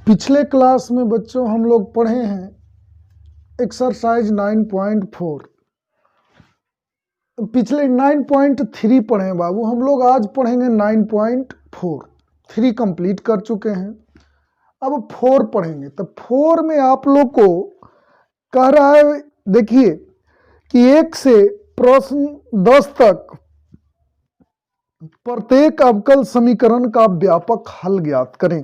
पिछले क्लास में बच्चों हम लोग पढ़े हैं एक्सरसाइज 9.4। पिछले 9.3 पढ़े हैं बाबू, हम लोग आज पढ़ेंगे 9.4। 3 कंप्लीट कर चुके हैं, अब 4 पढ़ेंगे। तो 4 में आप लोग को कह रहा है, देखिए कि 1 से प्रश्न 10 तक प्रत्येक अवकल समीकरण का व्यापक हल ज्ञात करें।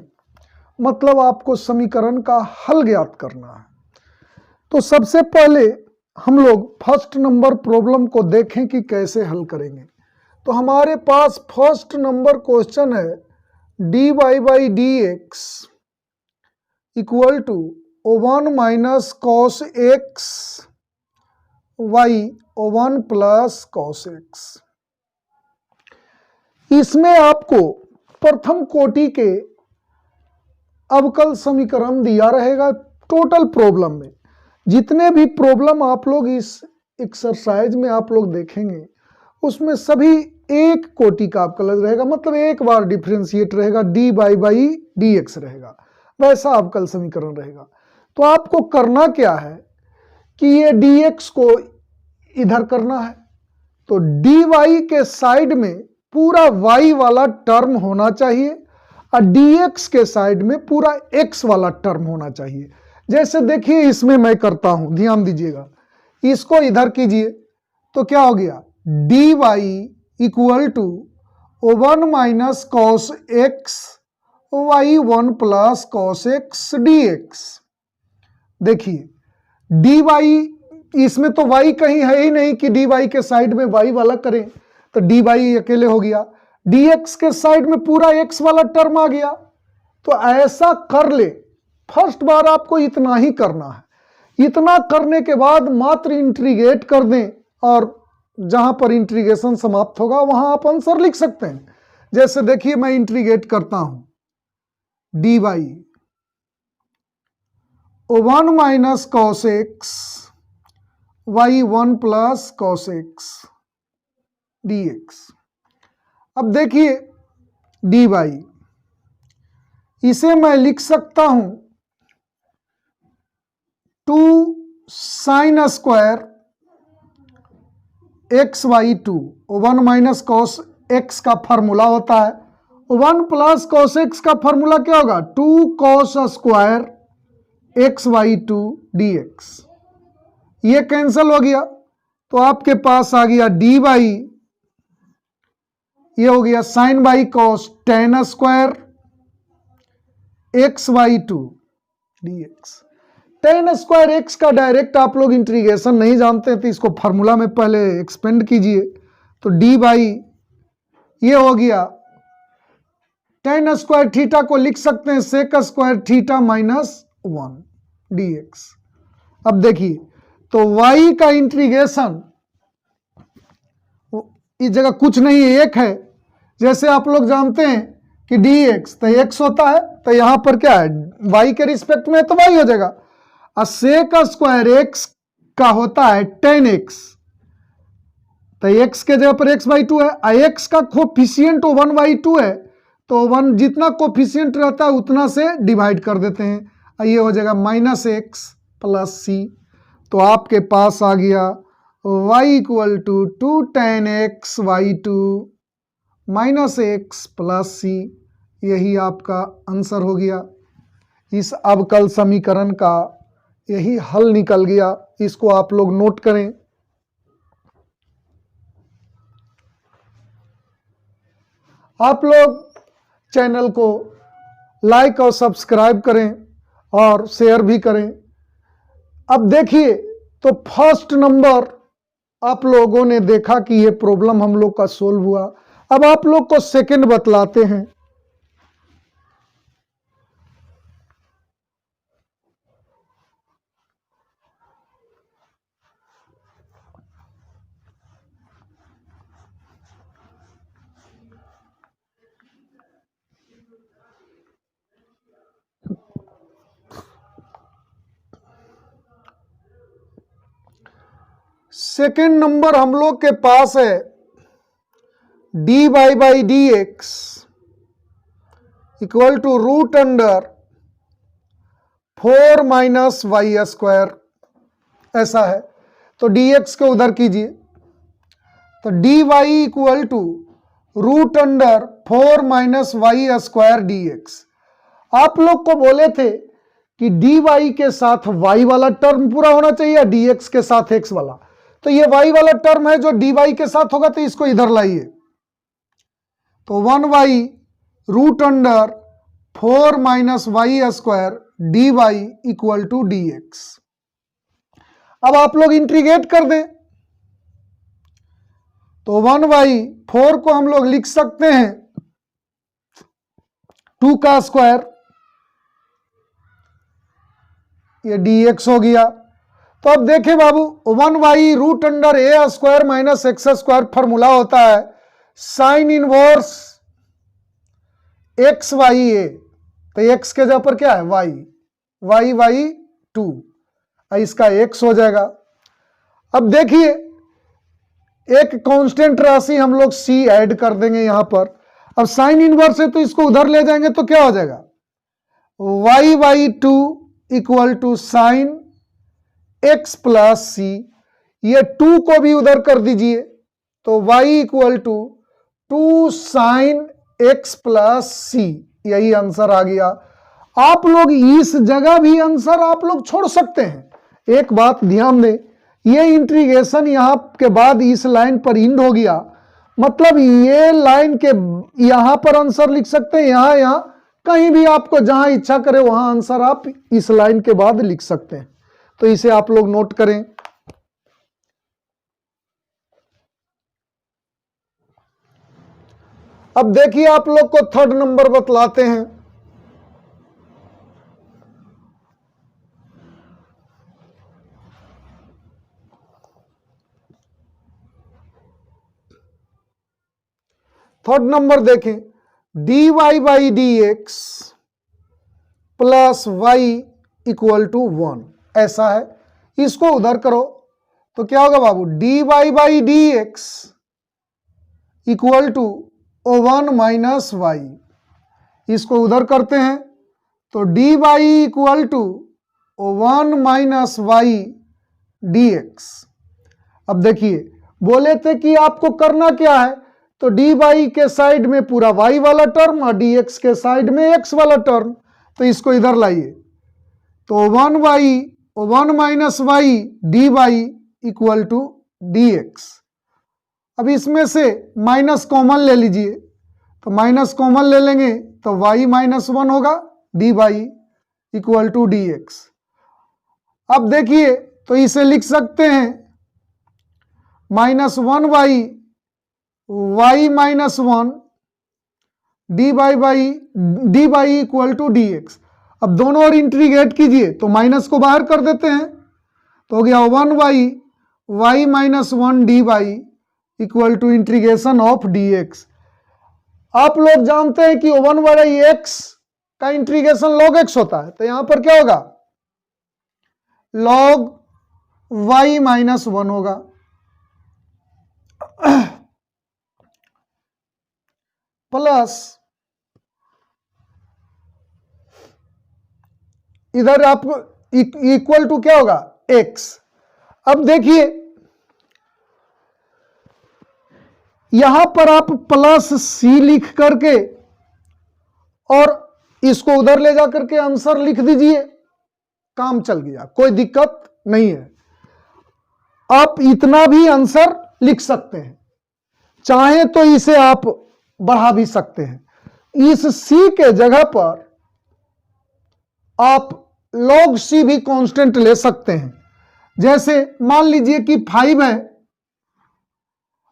मतलब आपको समीकरण का हल ज्ञात करना है। तो सबसे पहले हम लोग फर्स्ट नंबर प्रॉब्लम को देखें कि कैसे हल करेंगे। तो हमारे पास फर्स्ट नंबर क्वेश्चन है dy by d x equal to 1 minus cos x y 1 plus cos x. इसमें आपको प्रथम कोटि के अवकल समीकरण दिया रहेगा। टोटल प्रॉब्लम में जितने भी प्रॉब्लम आप लोग इस एक्सरसाइज में आप लोग देखेंगे उसमें सभी एक कोटि का अवकल रहेगा, मतलब एक बार डिफरेंशिएट रहेगा, डी बाई डी एक्स रहेगा, वैसा अवकल समीकरण रहेगा। तो आपको करना क्या है कि ये डी एक्स को इधर करना है, तो डी वाई के साइड में पूरा y वाला टर्म होना चाहिए और dx के साइड में पूरा x वाला टर्म होना चाहिए। जैसे देखिए इसमें मैं करता हूं, ध्यान दीजिएगा, इसको इधर कीजिए तो क्या हो गया, dy equal to 1 minus cos x y 1 plus cos x dx। देखिए dy, इसमें तो y कहीं है ही नहीं कि dy के साइड में y वाला करें, तो dy अकेले हो गया, dx के साइड में पूरा x वाला टर्म आ गया। तो ऐसा कर ले, फर्स्ट बार आपको इतना ही करना है। इतना करने के बाद मात्र इंटीग्रेट कर दें और जहां पर इंटीग्रेशन समाप्त होगा वहां आप आंसर लिख सकते हैं। जैसे देखिए मैं इंटीग्रेट करता हूं, dy 1 minus cos x y 1 plus cos x dx। अब देखिए dy, इसे मैं लिख सकता हूं 2 sine square x y 2, 1 minus cos x का फॉर्मूला होता है, 1 प्लस कॉस एक्स का फॉर्मूला क्या होगा, 2 cos square x y 2 dx। ये कैंसिल हो गया तो आपके पास आ गया dy, ये हो गया sine by cos tan square x y 2 dx। Tan square x का डायरेक्ट आप लोग इंटीग्रेशन नहीं जानते तो इसको फार्मूला में पहले एक्सपेंड कीजिए, तो डी बाई ये हो गया टेन स्क्वायर थीटा को लिख सकते हैं sec square theta minus 1 dx। अब देखिए तो y का इंटीग्रेशन इस जगह कुछ नहीं है, एक है। जैसे आप लोग जानते हैं कि dx तो x होता है, तो यहां पर क्या है, y के रिस्पेक्ट में तो y हो जाएगा, और सेक स्क्वायर x का होता है 10x, तो x के जगह पर x बाई 2 है, और x का कोफिशिएंट 1 बाई 2 है, तो 1 जितना कोफिशिएंट रहता है उतना से डिवाइड कर देते हैं, और ये हो जाएगा माइनस एक्स प्लस सी। तो आपके पास आ गया y equal to 2 tan x y 2 minus x plus c. यही आपका आंसर हो गया। इस अवकल समीकरण का यही हल निकल गया। इसको आप लोग नोट करें। आप लोग चैनल को लाइक और सब्सक्राइब करें और शेयर भी करें। अब देखिए तो फर्स्ट नंबर आप लोगों ने देखा कि ये प्रॉब्लम हम लोग का सोल्व हुआ। अब आप लोग को सेकंड बतलाते हैं। सेकंड नंबर हम लोग के पास है d y by d x equal to root under 4 minus y square, ऐसा है। तो dx को उधर कीजिए, तो dy equal to root under 4 minus y square dx। आप लोग को बोले थे कि dy के साथ y वाला टर्म पूरा होना चाहिए या dx के साथ x वाला, तो ये y वाला टर्म है जो dy के साथ होगा, तो इसको इधर लाइए। तो 1y root under 4 minus y square dy equal to dx। अब आप लोग इंटीग्रेट कर दें, तो 1y 4 को हम लोग लिख सकते हैं 2 का स्क्वायर, ये dx हो गया। तो अब देखें बाबू, 1y root under a square minus x square formula होता है sine inverse x by a, तो x के जगह पर क्या है y, y 2, इसका x हो जाएगा। अब देखिए एक कांस्टेंट राशि हम लोग c ऐड कर देंगे यहां पर। अब साइन इनवर्स है तो इसको उधर ले जाएंगे तो क्या हो जाएगा, y 2 equal to sine x plus c, ये 2 को भी उधर कर दीजिए, तो y equal to 2 sine x plus c, यही आंसर आ गया। आप लोग इस जगह भी आंसर आप लोग छोड़ सकते हैं। एक बात ध्यान दें, ये इंटीग्रेशन यहां के बाद इस लाइन पर इंड हो गया, मतलब ये लाइन के यहां पर आंसर लिख सकते हैं, यहां कहीं भी आपको जहां इच्छा करे वहां आंसर आप इस लाइन के बाद लिख सकते हैं। तो इसे आप लोग नोट करें। अब देखिए आप लोग को थर्ड नंबर बतलाते हैं। थर्ड नंबर देखें, dy by d x plus y equal to 1, ऐसा है। इसको उधर करो तो क्या होगा बाबू, dy by d x equal to 1 minus y. इसको उधर करते हैं तो dy equal to 1 minus y d x. अब देखिए बोले थे कि आपको करना क्या है, तो dy के साइड में पूरा y वाला टर्म और dx के साइड में x वाला टर्म, तो इसको इधर लाइए। तो 1 minus y dy equal to dx। अब इसमें से माइनस कॉमन ले लीजिए, तो माइनस कॉमन ले लेंगे तो y माइनस 1 होगा, dy इक्वल टू dx। अब देखिए तो इसे लिख सकते हैं minus 1y y minus 1 dy equal to dx। अब दोनों ओर इंटीग्रेट कीजिए तो माइनस को बाहर कर देते हैं, तो हो गया 1y y minus 1 dy equal to integration of dx। आप लोग जानते हैं कि 1/x का इंटीग्रेशन log x होता है, तो यहां पर क्या होगा, log y माइनस 1 होगा। प्लस इधर आप इक्वल टू क्या होगा, x। अब देखिए यहां पर आप प्लस c लिख करके और इसको उधर ले जा करके आंसर लिख दीजिए, काम चल गया, कोई दिक्कत नहीं है। आप इतना भी आंसर लिख सकते हैं, चाहे तो इसे आप बढ़ा भी सकते हैं। इस c के जगह पर आप log c भी कांस्टेंट ले सकते हैं। जैसे मान लीजिए कि 5 है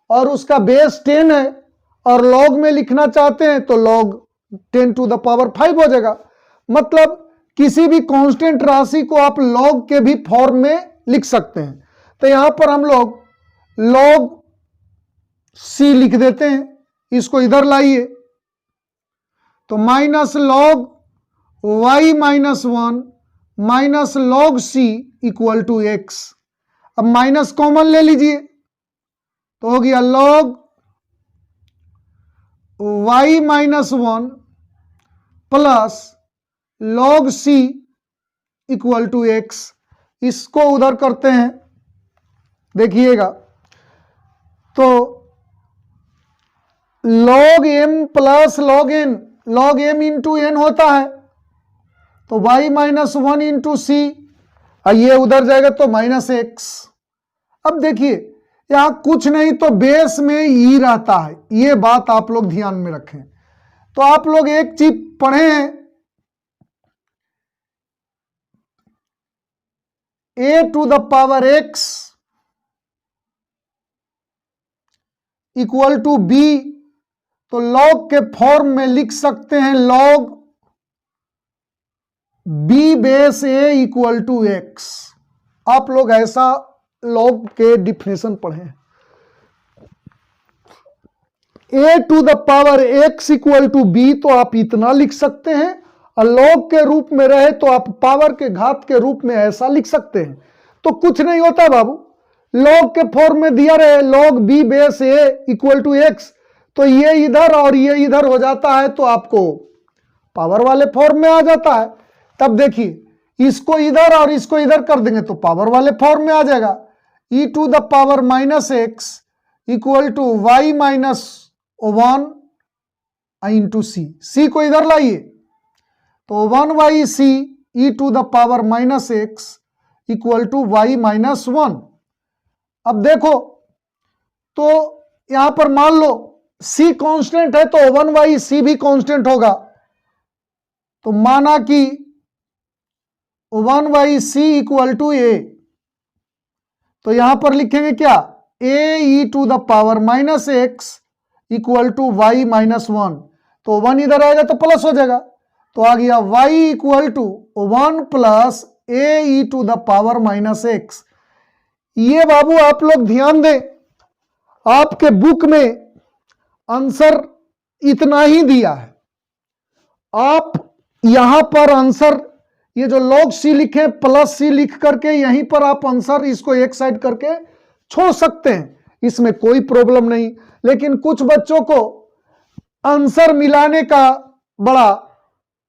और उसका बेस 10 है और log में लिखना चाहते हैं तो log 10 टू द पावर 5 हो जाएगा। मतलब किसी भी कांस्टेंट राशि को आप log के भी फॉर्म में लिख सकते हैं। तो यहां पर हम लोग log c लिख देते हैं, इसको इधर लाइए, तो minus log y minus 1 minus log c equal to x। अब माइनस कॉमन ले लीजिए तो हो गया log y minus 1 plus log c equal to x, इसको उधर करते हैं, देखिएगा तो log m plus log n, log m into n होता है, तो y माइनस 1 इंटू सी, ये उधर जाएगा तो माइनस एक्स। अब देखिए यहां कुछ नहीं तो बेस में ई रहता है, ये बात आप लोग ध्यान में रखें। तो आप लोग एक चीज पढ़े हैं, a to the power x equal to b, तो log के फॉर्म में लिख सकते हैं log b base a equal to x। आप लोग ऐसा log के डिफिनेशन पढ़े, a to the power x equal to b, तो आप इतना लिख सकते हैं, और log के रूप में रहे तो आप पावर के घात के रूप में ऐसा लिख सकते हैं। तो कुछ नहीं होता बाबू, log के फॉर्म में दिया रहे log b base a equal to x, तो ये इधर और ये इधर हो जाता है, तो आपको पावर वाले फॉर्म में आ जाता है। तब देखिए इसको इधर और इसको इधर कर देंगे तो पावर वाले फॉर्म में आ जाएगा, e to the power minus x equal to y minus 1 into C, C को इधर लाइए तो 1 C e to the power minus x equal to y minus 1। अब देखो तो यहां पर मान लो c कांस्टेंट है तो 1 भी कांस्टेंट होगा, तो माना कि 1 इक्वल टू ए, तो यहां पर लिखेंगे क्या, a e to the power minus x equal to y minus 1, तो 1 इधर आएगा तो प्लस हो जाएगा, तो आ गया y equal to 1 plus a e to the power minus x. ये बाबू आप लोग ध्यान दें, आपके बुक में आंसर इतना ही दिया है, आप यहां पर आंसर ये जो log c लिखे प्लस c लिख करके यहीं पर आप आंसर इसको एक साइड करके छोड़ सकते हैं, इसमें कोई प्रॉब्लम नहीं। लेकिन कुछ बच्चों को आंसर मिलाने का बड़ा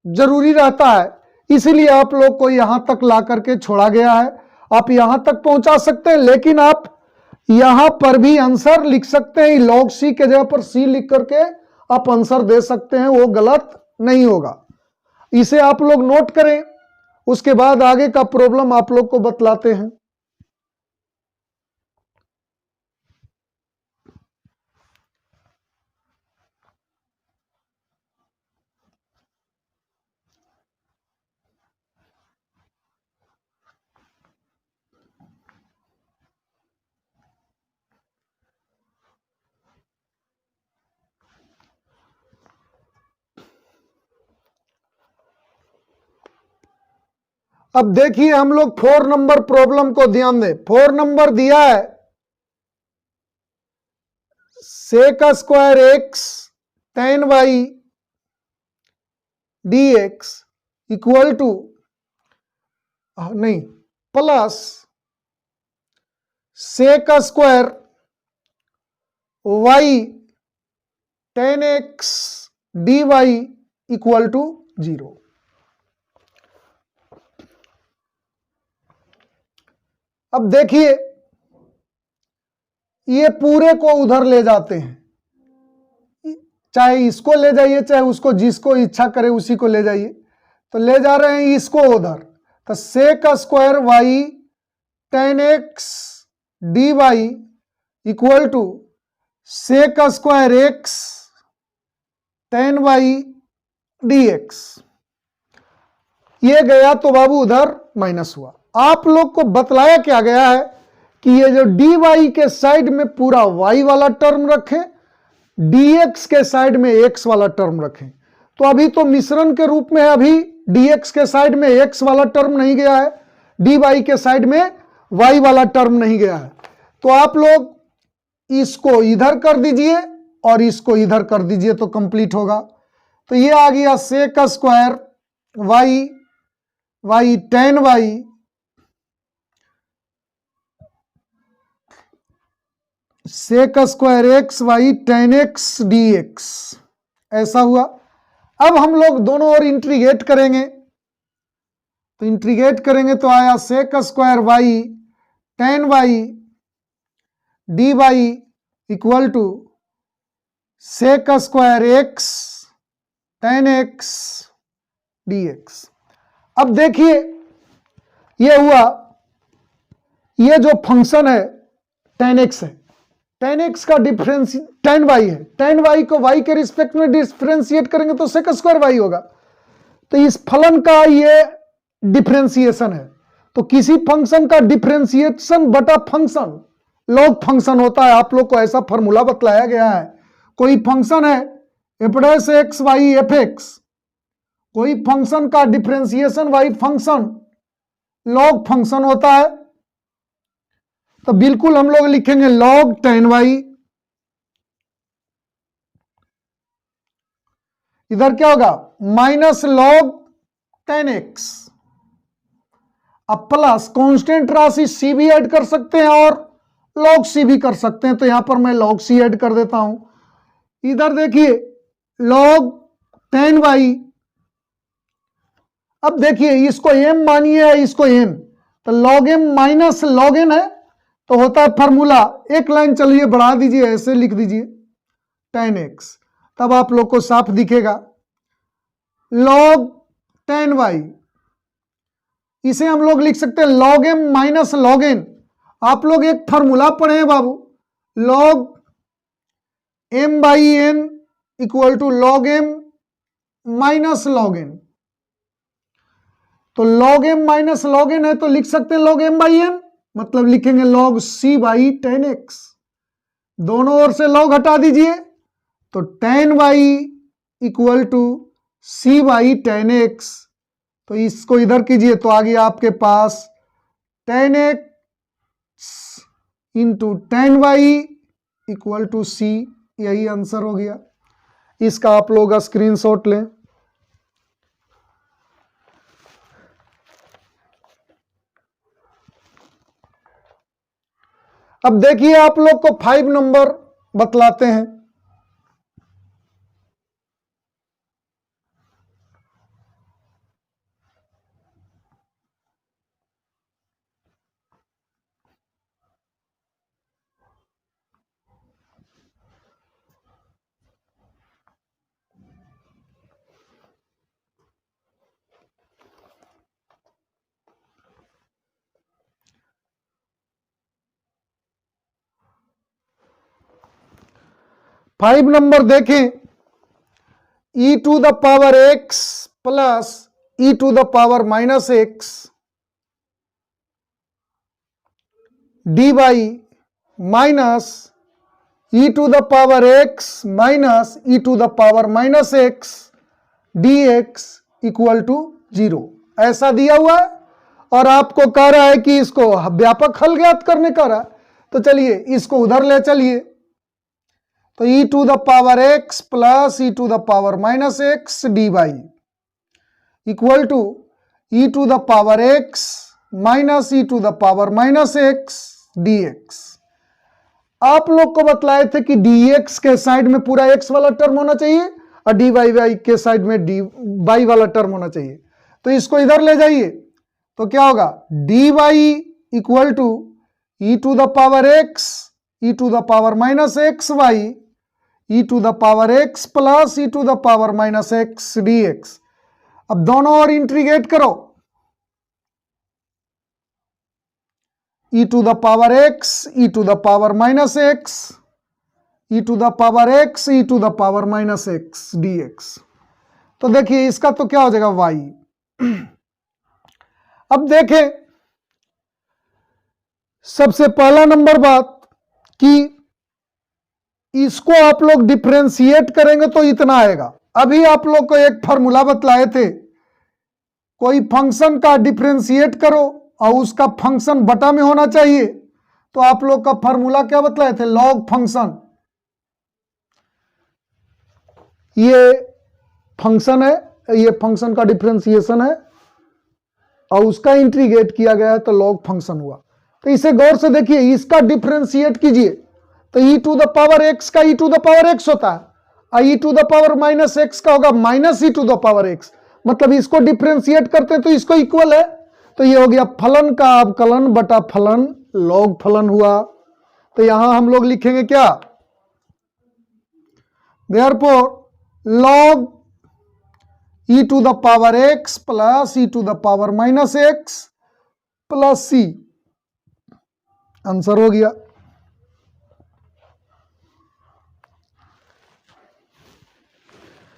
जरूरी रहता है, इसीलिए आप लोग को यहां तक ला करके छोड़ा गया है। आप यहां तक पहुंचा सकते हैं, लेकिन आप यहां पर भी आंसर लिख सकते हैं, log c के जगह पर c लिख करके आप आंसर दे सकते हैं, वो गलत नहीं होगा। इसे आप लोग नोट करें, उसके बाद आगे का प्रॉब्लम आप लोग को बतलाते हैं। अब देखिए हम लोग 4 नंबर प्रॉब्लम को ध्यान दें। 4 नंबर दिया है sec square x tan y d x equal to नहीं plus sec square y tan x d y equal to 0। अब देखिए ये पूरे को उधर ले जाते हैं, चाहे इसको ले जाइए चाहे उसको, जिसको इच्छा करे उसी को ले जाइए। तो ले जा रहे हैं इसको उधर, तो sec square y tan x d y equal to sec square x tan y d x. ये गया तो बाबू उधर माइनस हुआ। आप लोग को बतलाया क्या गया है कि ये जो डी वाई के साइड में पूरा वाई वाला टर्म रखें, dx के साइड में x वाला टर्म रखें। तो अभी तो मिश्रण के रूप में है, अभी dx के साइड में x वाला टर्म नहीं गया है, dy के साइड में y वाला टर्म नहीं गया है। तो आप लोग इसको इधर कर दीजिए और इसको इधर कर दीजिए तो कंप्लीट होगा। तो ये आ गया sec square y y tan y sec square x y tan x d x, ऐसा हुआ। अब हम लोग दोनों ओर इंटीग्रेट करेंगे तो इंटीग्रेट करेंगे तो आया sec square y tan y d y equal to sec square x tan x d x. अब देखिए ये हुआ, ये जो फंक्शन है टेन एक्स है, टेन एक्स का डिफरेंस टेन वाई है, टेन वाई को वाई के रिस्पेक्ट में डिफरेंशिएट करेंगे तो सेक स्क्वायर वाई होगा। तो इस फलन का ये डिफरेंशिएशन है। तो किसी फंक्शन का डिफरेंशिएशन बटा फंक्शन लॉग फंक्शन होता है। आप लोग को ऐसा फॉर्मूला बतलाया गया है। कोई फंक्शन है f dash x y f x, कोई फंक्शन का differentiation y function log function होता है। तो बिल्कुल हम लोग लिखेंगे लॉग टेन वाई, इधर क्या होगा माइनस लॉग टेन एक्स, अब प्लस कांस्टेंट राशि सी भी ऐड कर सकते हैं और लॉग सी भी कर सकते हैं। तो यहां पर मैं लॉग सी ऐड कर देता हूं। इधर देखिए लॉग टेन वाई, अब देखिए इसको एम मानिए इसको एन, तो log m minus log n है तो होता है फॉर्मूला, एक लाइन चलिए बढ़ा दीजिए, ऐसे लिख दीजिए टेन एक्स, तब आप लोग को साफ दिखेगा। लॉग टेन वाई, इसे हम लोग लिख सकते हैं log m minus log n. आप लोग एक फॉर्मूला पढ़े हैं बाबू, log m by n equal to log m minus log n. तो log m minus log n है तो लिख सकते हैं log m बाई एन, मतलब लिखेंगे log c by tan x. दोनों ओर से log हटा दीजिए तो tan y equal to c by tan x. तो इसको इधर कीजिए तो आ गया आपके पास tan x into tan y equal to c, यही आंसर हो गया। इसका आप लोग स्क्रीनशॉट लें। अब देखिए आप लोग को 5 नंबर बतलाते हैं। फाइव नंबर देखें, e to the power x plus e to the power minus x d y minus e to the power x minus e to the power minus x d x equal to 0, ऐसा दिया हुआ है। और आपको कह रहा है कि इसको व्यापक हल ज्ञात करने का रहा है। तो चलिए इसको उधर ले चलिए, तो e to the power x plus e to the power minus x d y equal to e to the power x minus e to the power minus x d x. आप लोग को बतलाए थे कि dx के side में पूरा x वाला टर्म होना चाहिए और dy वाई के साइड में dy वाला टर्म होना चाहिए। तो इसको इधर ले जाइए तो क्या होगा dy equal to e to the power x e to the power minus x y e to the power x plus e to the power minus x d x. अब दोनों ओर इंटीग्रेट करो, e to the power x e to the power minus x e to the power x e to the power minus x d x. तो देखिए इसका तो क्या हो जाएगा y। अब देखें सबसे पहला नंबर बात कि इसको आप लोग डिफरेंशिएट करेंगे तो इतना आएगा। अभी आप लोग को एक फॉर्मूला बतलाए थे, कोई फंक्शन का डिफरेंशिएट करो और उसका फंक्शन बटा में होना चाहिए। तो आप लोग का फॉर्मूला क्या बतलाए थे, लॉग फंक्शन। ये फंक्शन है, ये फंक्शन का डिफरेंशिएशन है और उसका इंटीग्रेट किया गया है तो लॉग फंक्शन हुआ। तो इसे गौर से देखिए, इसका डिफरेंशिएट कीजिए तो e to the power x का e to the power x होता है और e to the power minus x का होगा minus e to the power x, मतलब इसको डिफ्रेंशिएट करते हैं तो इसको इक्वल है, तो ये हो गया फलन का अवकलन बटा फलन लॉग फलन हुआ। तो यहां हम लोग लिखेंगे क्या, therefore log e to the power x plus e to the power minus x plus c, answer हो गया।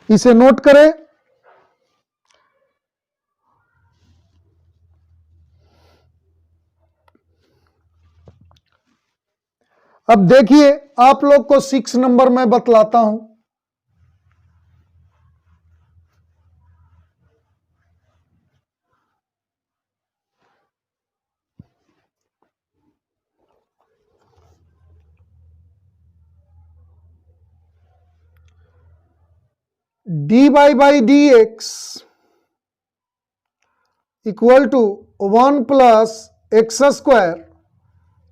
इसे नोट करें। अब देखिए आप लोग को 6 नंबर मैं बतलाता हूं। dy by d x equal to 1 plus x square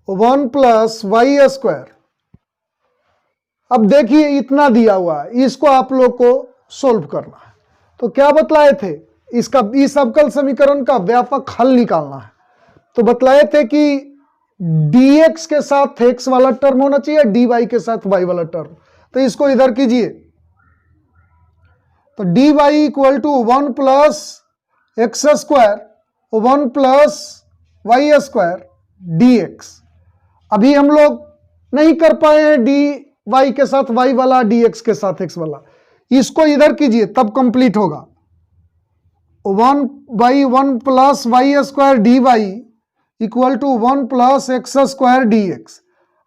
1 plus y square. अब देखिए इतना दिया हुआ है, इसको आप लोग को सोल्व करना है। तो क्या बतलाए थे, इसका इस अवकल समीकरण का व्यापक हल निकालना है। तो बतलाए थे कि dx के साथ x वाला टर्म होना चाहिए, dy के साथ y वाला टर्म। तो इसको इधर कीजिए, तो dy equal to 1 plus x square 1 plus y square dx। अभी हम लोग नहीं कर पाए हैं dy के साथ y वाला, dx के साथ x वाला। इसको इधर कीजिए तब कंप्लीट होगा। 1 by 1 plus y square dy equal to 1 plus x square dx।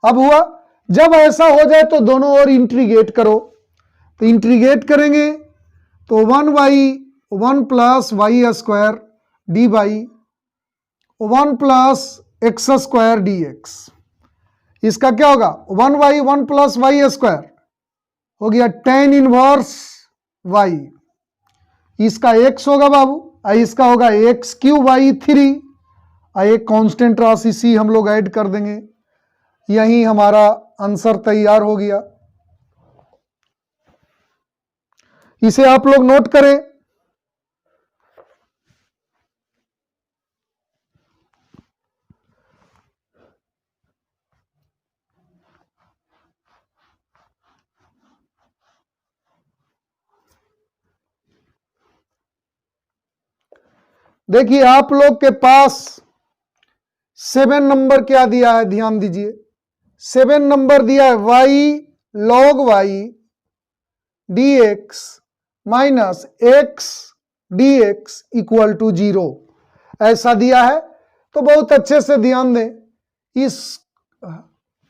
अब हुआ, जब ऐसा हो जाए तो दोनों ओर इंटीग्रेट करो। तो इंटीग्रेट करेंगे तो 1 by 1 plus y square d by 1 plus x square dx। इसका क्या होगा, 1 बाई 1 प्लस वाई स्क्वायर हो गया tan इनवर्स y। इसका x होगा बाबू, इसका होगा एक्स क्यूब बाई 3, एक कांस्टेंट राशि c हम लोग ऐड कर देंगे। यही हमारा आंसर तैयार हो गया। इसे आप लोग नोट करें। देखिए आप लोग के पास 7 नंबर क्या दिया है, ध्यान दीजिए। 7 नंबर दिया है y log y dx minus x dx equal to 0, ऐसा दिया है। तो बहुत अच्छे से ध्यान दें, इस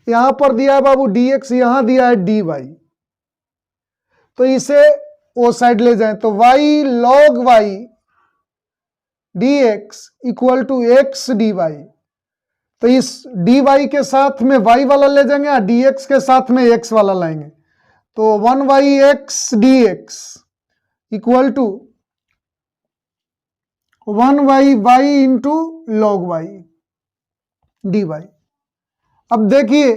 यहां पर दिया है बाबू dx, यहां दिया है dy। तो इसे वो साइड ले जाएं तो y log y dx equal to x dy। तो इस dy के साथ में y वाला ले जाएंगे और dx के साथ में x वाला लाएंगे। तो 1y(x) dx equal to 1y into log y dy। अब देखिए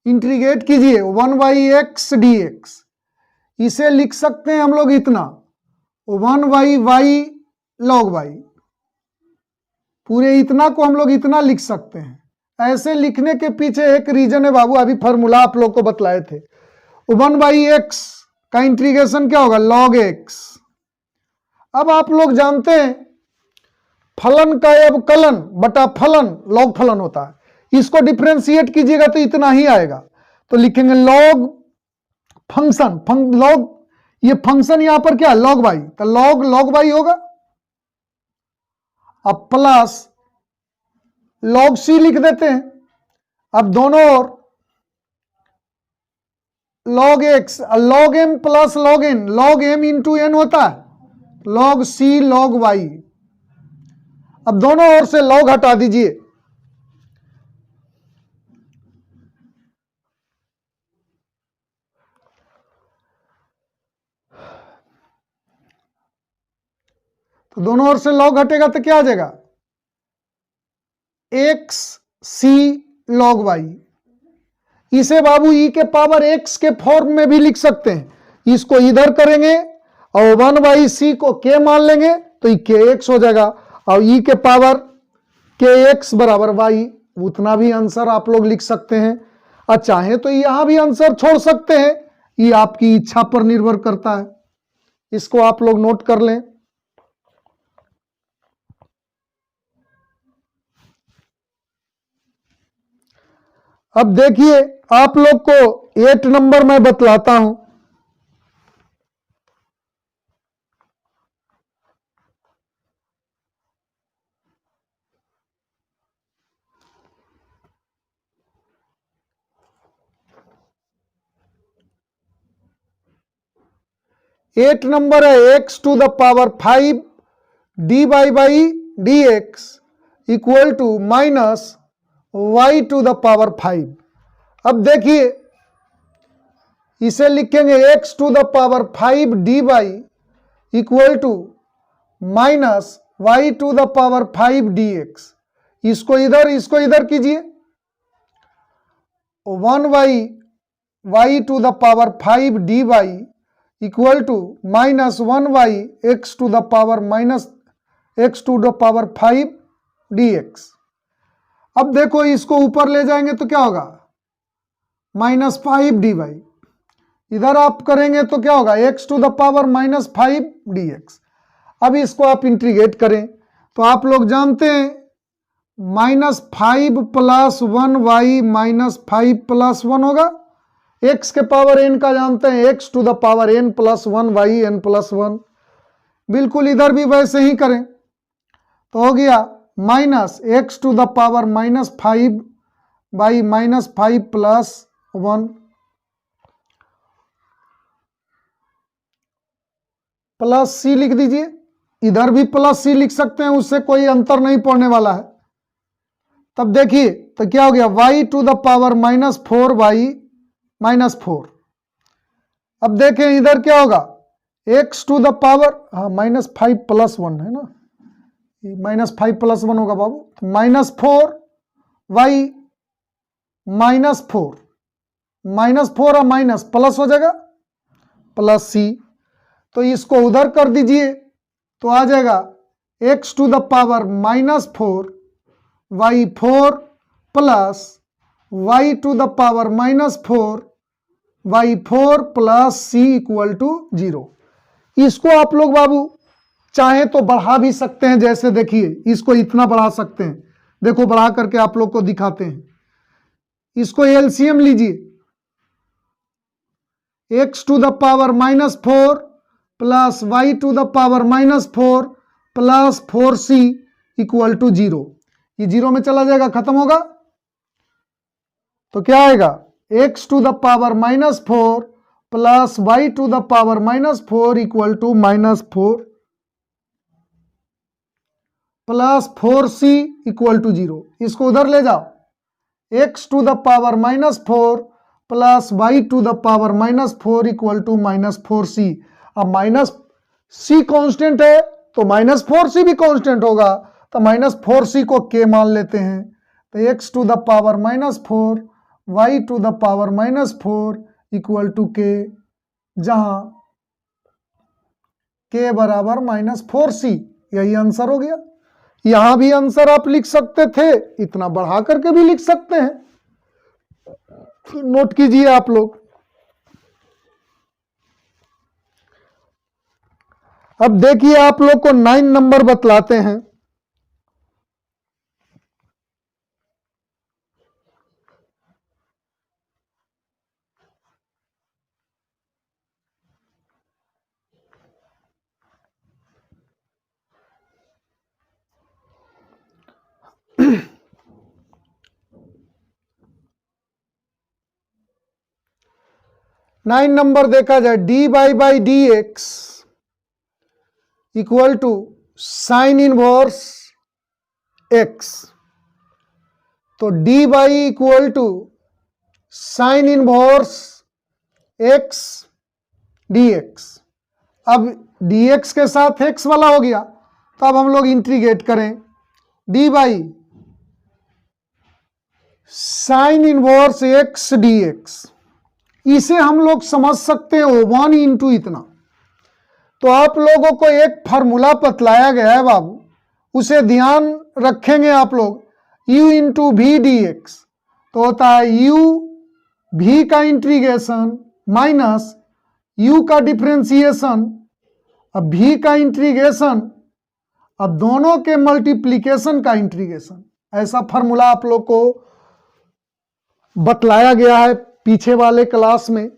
इंटीग्रेट कीजिए 1y(x) dx। इसे लिख सकते हैं हम लोग इतना 1y log y। पूरे इतना को हम लोग इतना लिख सकते हैं। ऐसे लिखने के पीछे एक रीजन है बाबू, अभी फॉर्मूला आप लोग को बतलाए थे। 1/x का इंटीग्रेशन क्या होगा, log x। अब आप लोग जानते हैं फलन का अवकलन बटा फलन log फलन होता है। इसको डिफरेंशिएट कीजिएगा तो इतना ही आएगा। तो लिखेंगे log फंक्शन log, ये फंक्शन यहां पर क्या है log y, तो log y होगा। अब प्लस log c लिख देते हैं। अब दोनों ओर log x log m plus log m into n होता है, log c log y। अब दोनों ओर से log हटा दीजिए, तो दोनों ओर से log हटेगा तो क्या आ जाएगा, x c log y। इसे बाबू e के पावर x के फॉर्म में भी लिख सकते हैं। इसको इधर करेंगे और 1/c को k मान लेंगे तो ये के एक्स हो जाएगा, और ई के पावर के एक्स बराबर वाई, उतना भी आंसर आप लोग लिख सकते हैं। और चाहे तो यहां भी आंसर छोड़ सकते हैं, ये आपकी इच्छा पर निर्भर करता है, इसको आप लोग नोट कर लें। अब देखिए आप लोग को 8 नंबर मैं बतलाता हूं। एट नंबर है x to the power 5 d y by d x equal to minus y to the power 5। अब देखिए इसे लिखेंगे x to the power 5 d y equal to minus y to the power 5 d x. इसको इधर कीजिए, 1 y to the power 5 d y equal to minus 1 y x to the power minus x to the power 5 d x. अब देखो इसको ऊपर ले जाएंगे तो क्या होगा, माइनस 5 डी वाई, इधर आप करेंगे तो क्या होगा, x to the power minus 5 d x. अब इसको आप इंटीग्रेट करें तो आप लोग जानते हैं minus 5 plus 1 y minus 5 plus 1 होगा, एक्स के पावर एन का जानते हैं x to the power n plus 1 y n plus 1। बिल्कुल इधर भी वैसे ही करें तो हो गया minus x to the power minus 5 by minus 5 plus 1 plus c लिख दीजिए, इधर भी प्लस सी लिख सकते हैं, उससे कोई अंतर नहीं पड़ने वाला है। तब देखिए तो क्या हो गया, y to the power minus 4 y minus 4। अब देखें इधर क्या होगा, एक्स टू द पावर, हाँ माइनस 5 प्लस 1 है ना, माइनस 5 प्लस 1 होगा बाबू, तो माइनस 4 वाई माइनस 4 और माइनस प्लस हो जाएगा प्लस सी। तो इसको उधर कर दीजिए तो आ जाएगा x to the power minus 4 y 4 plus y to the power minus 4 y 4 plus c equal to 0। इसको आप लोग बाबू चाहे तो बढ़ा भी सकते हैं, जैसे देखिए इसको इतना बढ़ा सकते हैं, देखो बढ़ा करके आप लोग को दिखाते हैं। इसको एलसीएम लीजिए, x to the power minus 4 plus y to the power minus 4 plus 4c equal to 0। ये 0 में चला जाएगा, खत्म होगा तो क्या आएगा, x to the power minus 4 plus y to the power minus 4 equal to minus 4 plus 4c equal to 0। इसको उधर ले जाओ, x to the power minus 4 plus y to the power minus 4 equal to minus 4c। अब minus सी constant है तो minus 4c भी constant होगा, तो माइनस 4c को k मान लेते हैं, तो x to the power minus 4 y to the power minus 4 equal to k, जहां k बराबर माइनस 4c। यही आंसर हो गया। यहां भी आंसर आप लिख सकते थे, इतना बढ़ा करके भी लिख सकते हैं, नोट कीजिए आप लोग। अब देखिए आप लोग को 9 नंबर बतलाते हैं। नाइन नंबर देखा जाए, d y by d x equal to sine inverse x. तो d y equal to sine inverse x d x. अब डी एक्स के साथ एक्स वाला हो गया, तो अब हम लोग इंटीग्रेट करें, d y sine inverse x d x. इसे हम लोग समझ सकते हो 1 इंटू इतना, तो आप लोगों को एक फार्मूला बतलाया गया है बाबू, उसे ध्यान रखेंगे आप लोग। u into v d x तो होता है u v का इंटीग्रेशन माइनस u का डिफ्रेंसिएशन, अब v का इंटीग्रेशन, अब दोनों के मल्टीप्लीकेशन का इंटीग्रेशन। ऐसा फार्मूला आप लोग को बतलाया गया है पीछे वाले क्लास में।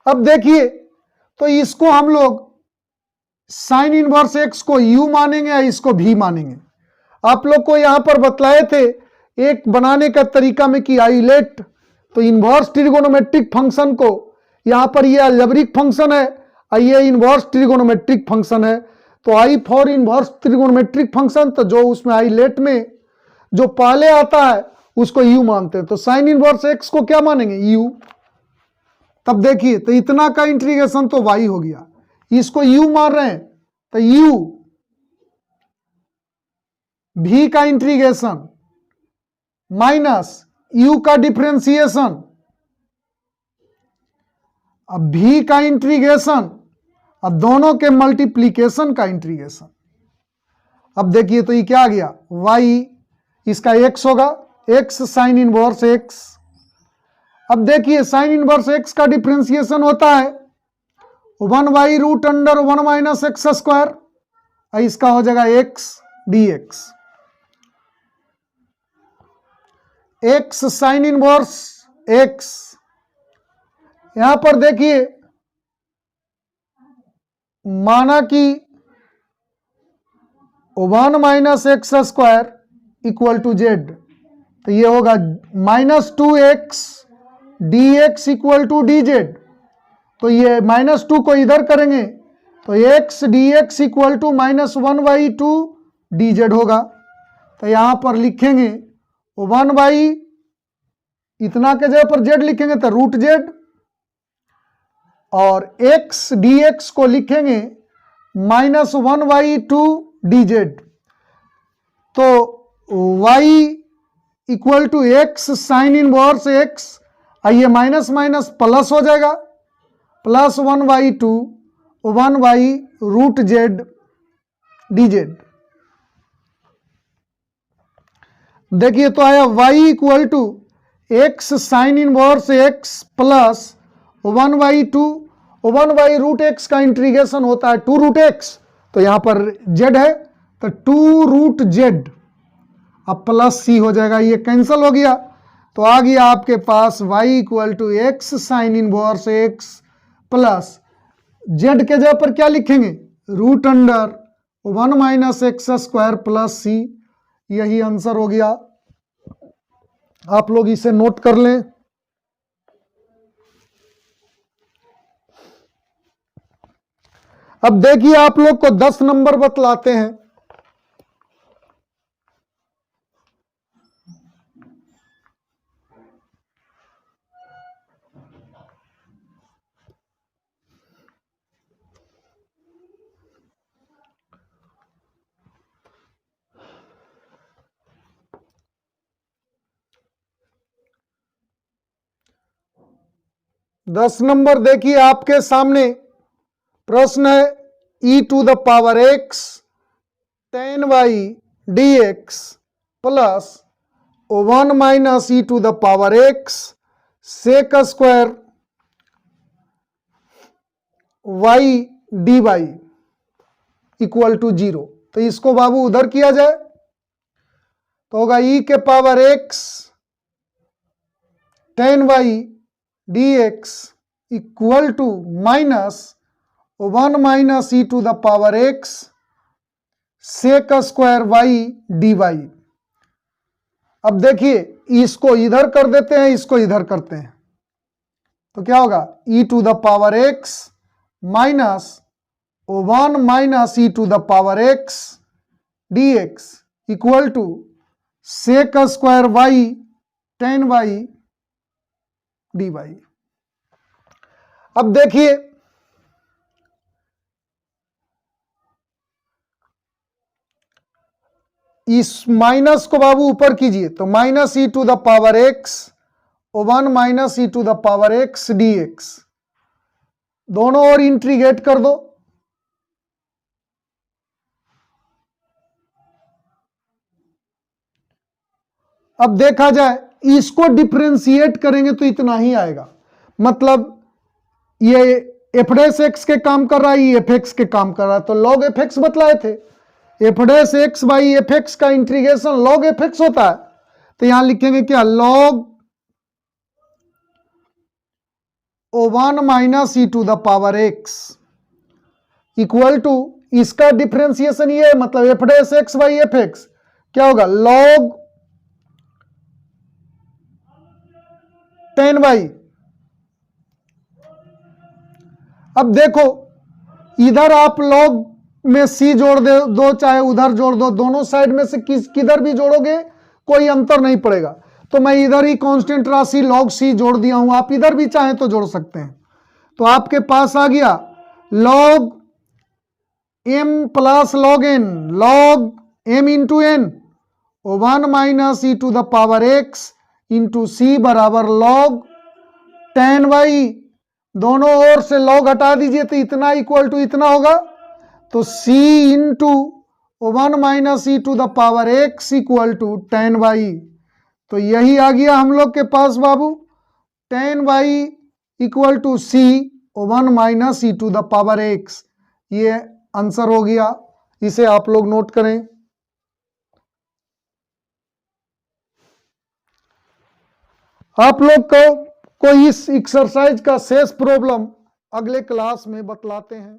अब देखिए, तो इसको हम लोग साइन इनवर्स एक्स को u मानेंगे या इसको v मानेंगे। आप लोग को यहां पर बतलाए थे एक बनाने का तरीका में कि आइलेट, तो इनवर्स ट्रिगोनोमेट्रिक फंक्शन को यहां पर ये अलजेब्रिक फंक्शन है, ये इनवर्स ट्रिगोनोमेट्रिक फंक्शन है, तो I for inverse trigonometric function, तो जो उसमें आइलेट में जो पहले आता है उसको u मानते हैं। तो साइन इनवर्स एक्स को क्या मानेंगे? u। तब देखिए, तो इतना का इंटीग्रेशन तो y हो गया, इसको u मान रहे हैं तो u v का इंटीग्रेशन माइनस u का डिफरेंशिएशन, अब v का इंटीग्रेशन, अब दोनों के मल्टीप्लीकेशन का इंटीग्रेशन। अब देखिए, तो ये क्या आ गया? y, इसका x होगा, x साइन इनवर्स x। अब देखिए, साइन इनवर्स x का डिफरेंशिएशन होता है 1 root under 1 minus x square, इसका हो जाएगा x dx। x sine inverse x, यहां पर देखिए माना कि 1 minus x square equal to z, तो ये होगा -2x dx equal to dz। तो ये -2 को इधर करेंगे तो x dx equal to -1/2 dz होगा। तो यहां पर लिखेंगे 1 इतना के जगह पर z लिखेंगे तो रूट z, और x dx को लिखेंगे -1/2 dz। तो y equal to x sine inverse x, आइए माइनस माइनस प्लस हो जाएगा, प्लस 1/2 1 √z dz। देखिए, तो आया y equal to x sine inverse x plus 1/2 1/√x का इंटीग्रेशन होता है 2√x, तो यहां पर z है तो 2√z, अब प्लस c हो जाएगा, ये कैंसिल हो गया। तो आ गया आपके पास y equal to x sine inverse x plus z के जगह पर क्या लिखेंगे? Root under 1 minus x square plus c। यही आंसर हो गया, आप लोग इसे नोट कर लें। अब देखिए, आप लोग को 10 नंबर बतलाते हैं। दस नंबर देखिए आपके सामने प्रश्न है e to the power x tan y dx plus 1 minus e to the power x sec square y dy equal to 0। तो इसको बाबू उधर किया जाए तो होगा e के power x tan y dx equal to minus 1 minus e to the power x sec square y dy। अब देखिए, इसको इधर कर देते हैं, इसको इधर करते हैं, तो क्या होगा? e to the power x minus 1 minus e to the power x dx equal to sec square y tan y dy। अब देखिए, इस माइनस को बाबू ऊपर कीजिए तो minus e to the power x 1 minus e to the power x dx, दोनों ओर integrate कर दो अब देखा जाए इसको डिफरेंशिएट करेंगे तो इतना ही आएगा, मतलब ये एफ डैश एक्स के काम कर रहा है, ये एफ एक्स के काम कर रहा है, तो लॉग एफ एक्स बतलाए थे, f dash x by f x का इंटीग्रेशन लॉग एफ एक्स होता है। तो यहां लिखेंगे क्या, log O1 minus e to the power x equal to, इसका डिफरेंशिएशन ये मतलब f dash x by f x क्या होगा, लॉग 10y। अब देखो इधर आप लॉग में c जोड़ दो चाहे उधर जोड़ दो, दोनों साइड में से किधर भी जोड़ोगे कोई अंतर नहीं पड़ेगा। तो मैं इधर ही कांस्टेंट राशि log c जोड़ दिया हूं, आप इधर भी चाहें तो जोड़ सकते हैं। तो आपके पास आ गया log m plus log n, log m into n, 1 minus e to the power x into c बराबर log 10y। दोनों ओर से log हटा दीजिए तो इतना इक्वल टू इतना होगा, तो c into 1 minus e to the power x equal to 10y। तो यही आ गया हम लोग के पास बाबू, 10y equal to c 1 minus e to the power x, ये आंसर हो गया। इसे आप लोग नोट करें। आप लोग को इस एक्सरसाइज का शेष प्रॉब्लम अगले क्लास में बतलाते हैं।